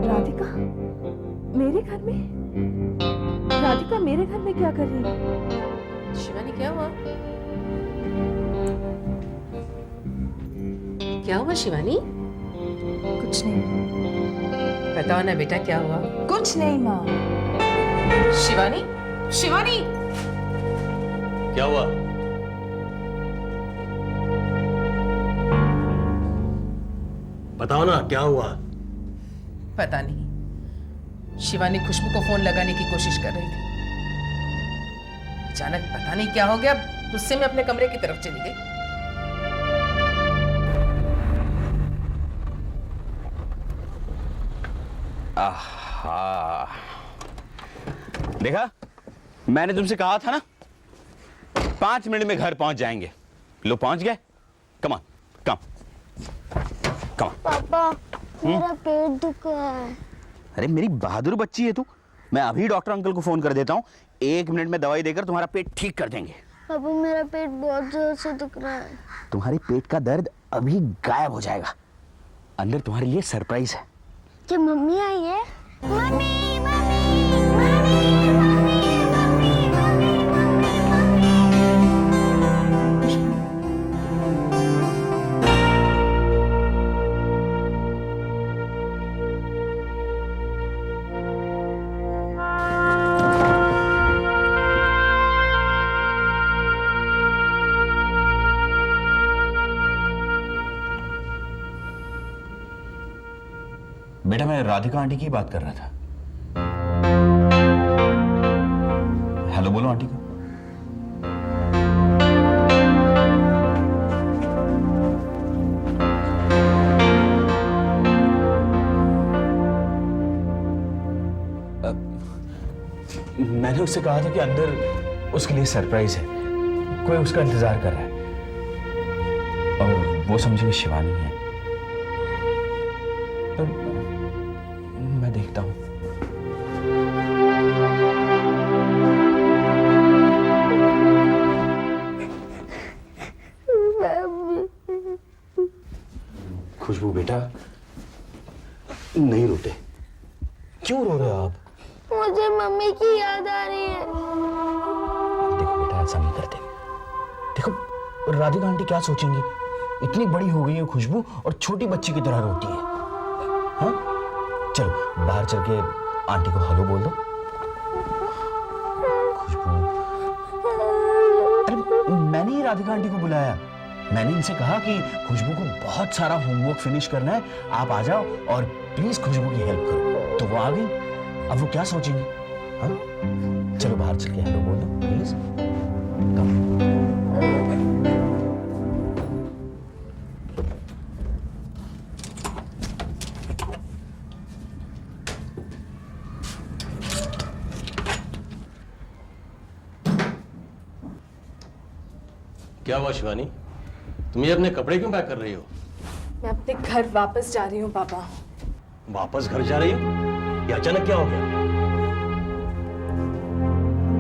राधिका मेरे घर में? राधिका मेरे घर में क्या कर रही है? शिवानी क्या हुआ? क्या हुआ शिवानी? कुछ नहीं। बताओ ना बेटा क्या हुआ? कुछ नहीं माँ। शिवानी, शिवानी क्या हुआ? बताओ ना क्या हुआ? पता नहीं। शिवानी खुशबू को फोन लगाने की कोशिश कर रही थी। अचानक पता नहीं क्या हो गया, गुस्से में अपने कमरे की तरफ चली गई। आहा, देखा मैंने तुमसे कहा था ना 5 मिनट में घर पहुंच जाएंगे। लो पहुंच गए। कम ऑन, कम कम। पापा मेरा पेट दुख रहा है। अरे मेरी बहादुर बच्ची है तू। मैं अभी डॉक्टर अंकल को फोन कर देता हूँ। 1 मिनट में दवाई देकर तुम्हारा पेट ठीक कर देंगे। पापा मेरा पेट बहुत जोर से दुख रहा है। तुम्हारे पेट का दर्द अभी गायब हो जाएगा। अंदर तुम्हारे लिए सरप्राइज है। क्या मम्मी आई है? Mummy mummy mummy mummy mummy mummy बेटा मैं राधिका आंटी की बात कर रहा था। हेलो बोलो आंटी को। मैंने उससे कहा था कि अंदर उसके लिए सरप्राइज है, कोई उसका इंतजार कर रहा है और वो समझे शिवानी है। तो मैं देखता हूं। खुशबू बेटा नहीं रोते। क्यों रो रहे हो आप? मुझे मम्मी की याद आ रही है। देखो बेटा ऐसा नहीं करते। देखो राधिका आंटी क्या सोचेंगी? इतनी बड़ी हो गई है खुशबू और छोटी बच्ची की तरह रोती है। हाँ चलो बाहर चल के आंटी को हेलो बोल दो। खुशबू, अरे मैंने ही राधिका आंटी को बुलाया। मैंने इनसे कहा कि खुशबू को बहुत सारा होमवर्क फिनिश करना है, आप आ जाओ और प्लीज खुशबू की हेल्प करो। तो वो आ गई। अब वो क्या सोचेंगी? हाँ चलो बाहर चल के हेलो बोल दो प्लीज। क्या हुआ शिवानी? तुम ये अपने कपड़े क्यों पैक कर रही हो? मैं अपने घर वापस जा रही हूँ पापा। वापस घर जा रही हो? ये अचानक क्या हो गया?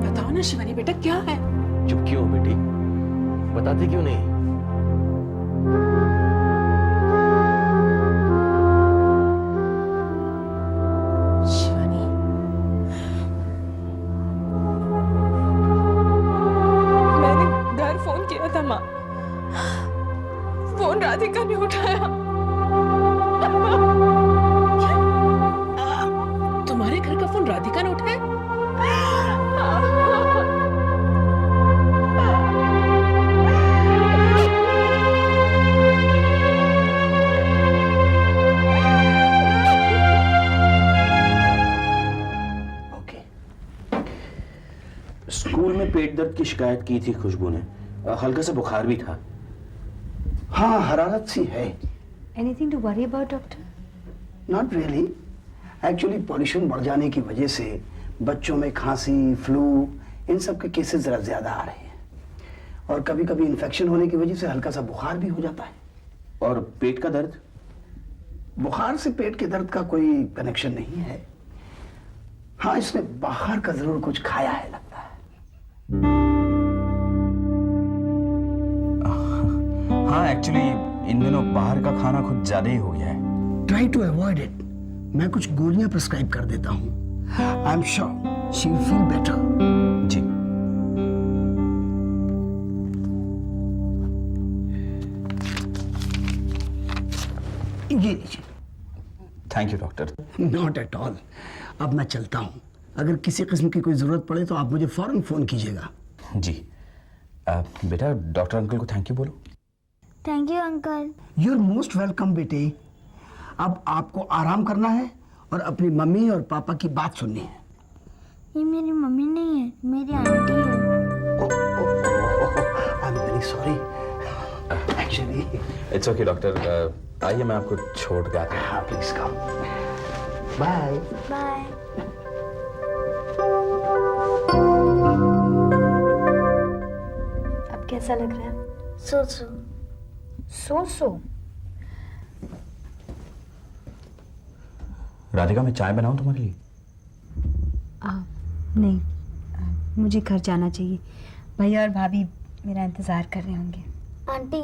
बताओ ना शिवानी बेटा क्या है? चुप क्यों हो बेटी? बताती क्यों नहीं? शिवानी मैंने घर फोन किया था माँ, फोन राधिका ने उठाया। तुम्हारे घर का फोन राधिका ने उठाया? ओके। स्कूल में पेट दर्द की शिकायत की थी खुशबू ने। हल्का सा बुखार भी था। हाँ हरारत सी है। Anything to worry about, doctor? Not really. Actually pollution बढ़ जाने की वजह से बच्चों में खांसी, फ्लू, इन सब के केसेस जरा ज्यादा आ रहे हैं और कभी कभी इन्फेक्शन होने की वजह से हल्का सा बुखार भी हो जाता है। और पेट का दर्द? बुखार से पेट के दर्द का कोई कनेक्शन नहीं है। हाँ इसने बाहर का जरूर कुछ खाया है लगता है। हाँ एक्चुअली इन दिनों बाहर का खाना कुछ ज्यादा ही हो गया है। Try to avoid it. मैं कुछ गोलियां प्रिस्क्राइब कर देता हूँ। I am sure she will feel better. जी। ये लीजिए। Thank you doctor. Not at all. अब मैं चलता हूँ। अगर किसी किस्म की कोई जरूरत पड़े तो आप मुझे फौरन फोन कीजिएगा। जी। बेटा डॉक्टर अंकल को थैंक यू बोलो। Thank you uncle. You are most welcome बेटे। अब आपको आराम करना है और अपनी मम्मी और पापा की बात सुननी है। ये मेरी मम्मी नहीं है, मेरी आंटी है। I am very sorry. Actually it's okay doctor, आइए मैं आपको छोड़ के आता हूँ। हाँ प्लीज कम। बाय। बाय। अब कैसा लग रहा है? सो राधिका मैं चाय बनाऊं तुम्हारे लिए? नहीं, मुझे घर जाना चाहिए। भैया और भाभी मेरा इंतज़ार कर रहे होंगे। आंटी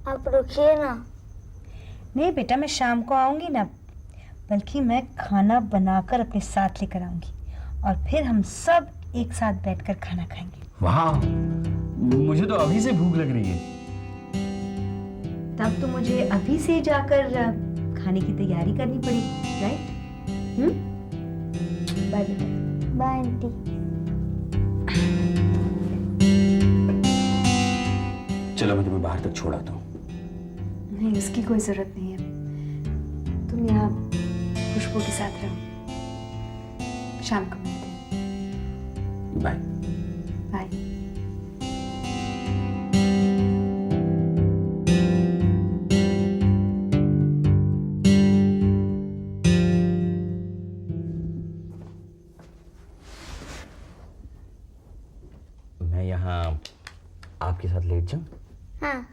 आप रुकिए ना। नहीं बेटा, मैं शाम को आऊँगी ना, बल्कि मैं खाना बनाकर अपने साथ लेकर आऊँगी और फिर हम सब एक साथ बैठकर खाना खाएंगे। वाह, मुझे तो अभी से भूख लग रही है। तब तो मुझे अभी से जाकर खाने की तैयारी करनी पड़ेगी, राइट? बाय बेटा। Bye aunty. चलो मैं तुम्हें बाहर तक छोड़ आता हूँ। नहीं, उसकी कोई जरूरत नहीं है। तुम यहाँ खुशबू के साथ रहो। शाम को मिलते हैं। बाय। बाय। मैं यहाँ आपके साथ लेट जाऊं? हाँ।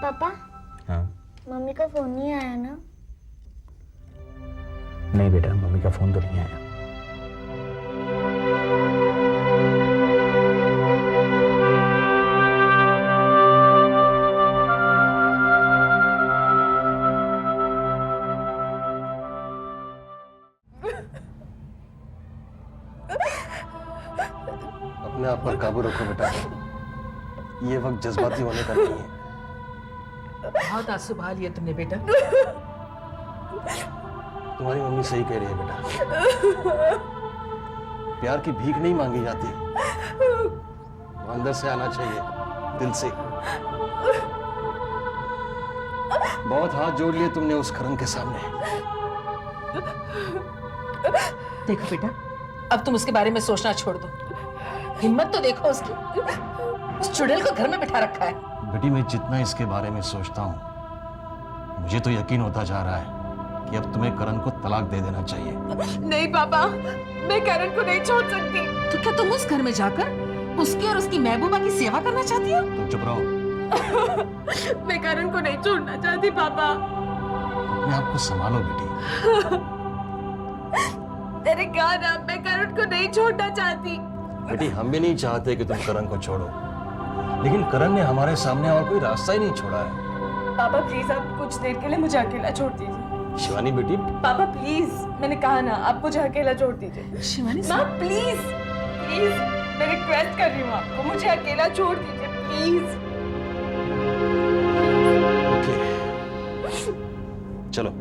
पापा हाँ। मम्मी का फोन नहीं आया ना? नहीं बेटा, मम्मी का फोन तो नहीं आया। अपने आप पर काबू रखो बेटा, ये वक्त जज्बाती होने का नहीं है। बहुत आंसू बहा लिए तुमने बेटा। तुम्हारी मम्मी सही कह रही है बेटा, प्यार की भीख नहीं मांगी जाती, वो अंदर से आना चाहिए, दिल से। बहुत हाथ जोड़ लिए तुमने उस करण के सामने। देखो बेटा, अब तुम उसके बारे में सोचना छोड़ दो। हिम्मत तो देखो उसकी, उस चुड़ैल को घर में बिठा रखा है। बेटी मैं जितना इसके बारे में सोचता हूँ, मुझे तो यकीन होता जा रहा है कि अब तुम्हें करण को तलाक दे देना चाहिए। नहीं पापा, मैं करण को नहीं छोड़ सकती। तो क्या तुम उस घर में जाकर उसकी और उसकी महबूबा की सेवा करना चाहती हो? तुम चुप रहो। मैं करण को नहीं छोड़ना चाहती पापा। अपने आप को संभालो बेटी। मैंने कहा ना, मैं करण को नहीं छोड़ना चाहती। बेटी हम भी नहीं चाहते कि तुम करण को छोड़ो, लेकिन करण ने हमारे सामने और कोई रास्ता ही नहीं छोड़ा है। पापा प्लीज आप कुछ देर के लिए मुझे अकेला छोड़ दीजिए। शिवानी बेटी, पापा प्लीज, मैंने कहा ना, आप मुझे अकेला छोड़ दीजिए। शिवानी माँ प्लीज प्लीज, मैं रिक्वेस्ट कर रही हूँ आपको, मुझे अकेला छोड़ दीजिए प्लीज। ओके चलो।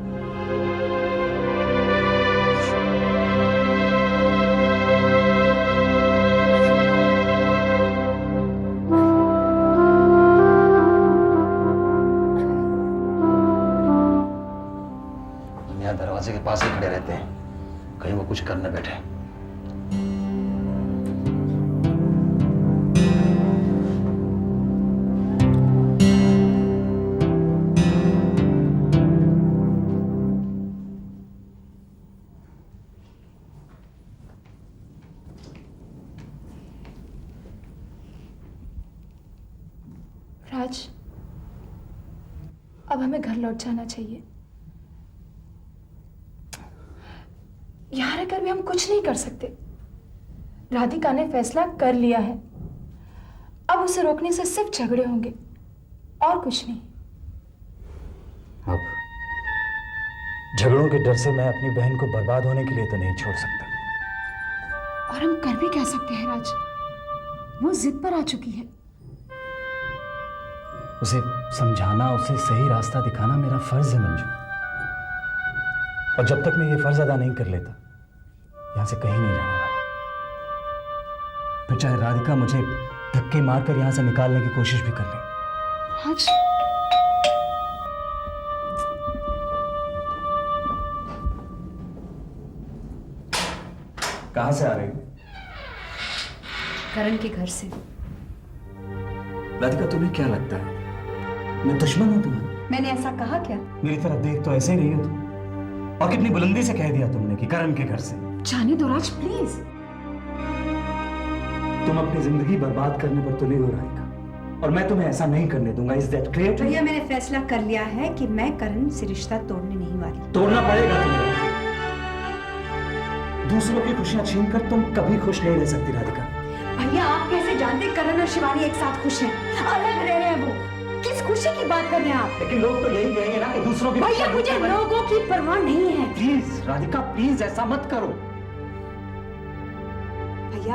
दरवाजे के पास ही खड़े रहते हैं, कहीं वो कुछ कर न बैठे। राज, अब हमें घर लौट जाना चाहिए। यहाँ रहकर भी हम कुछ नहीं कर सकते। राधिका ने फैसला कर लिया है। अब उसे रोकने से सिर्फ झगड़े होंगे और कुछ नहीं। अब झगड़ों के डर से मैं अपनी बहन को बर्बाद होने के लिए तो नहीं छोड़ सकता। और हम कर भी कह सकते हैं राज, वो जिद पर आ चुकी है। उसे समझाना, उसे सही रास्ता दिखाना मेरा फर्ज है मंजू। और जब तक मैं ये फर्ज अदा नहीं कर लेता, यहां से कहीं नहीं जाने वाला। फिर चाहे राधिका मुझे धक्के मारकर यहां से निकालने की कोशिश भी कर ले। राज, कहां से आ रही हो? करण के घर से। राधिका, तुम्हें क्या लगता है मैं दुश्मन हूं तुम्हारा? मैंने ऐसा कहा क्या? मेरी तरफ देख तो ऐसे ही रही हो तुम। और कितनी बुलंदी से कह दिया तुमने कि करण के घर से। जाने दो राज, प्लीज। तुम अपनी जिंदगी बर्बाद करने पर तुले हो राधिका, और मैं तुम्हें ऐसा नहीं करने दूंगा। Is that clear? भैया, मैंने फैसला कर लिया है कि मैं करण से रिश्ता तोड़ने नहीं वाली। तोड़ना पड़ेगा तुम्हें। दूसरों की खुशियां छीनकर तुम कभी खुश नहीं रह सकती राधिका। भैया, आप कैसे जानते करण और शिवानी एक साथ खुश हैं? अलग रह रहे हैं वो। किस खुशी की बात कर रहे हैं आप? लेकिन लोग तो यही कहेंगे ना कि दूसरों की भैया, खुशियां मुझे लूटने वाले- लोगों की परवाह नहीं है। प्लीज राधिका, प्लीज ऐसा मत करो। भैया,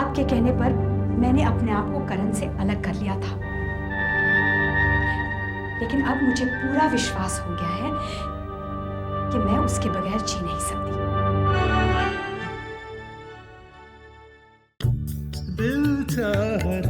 आपके कहने पर मैंने अपने आप को करण से अलग कर लिया था, लेकिन अब मुझे पूरा विश्वास हो गया है कि मैं उसके बगैर जी नहीं सकती। दिल चाह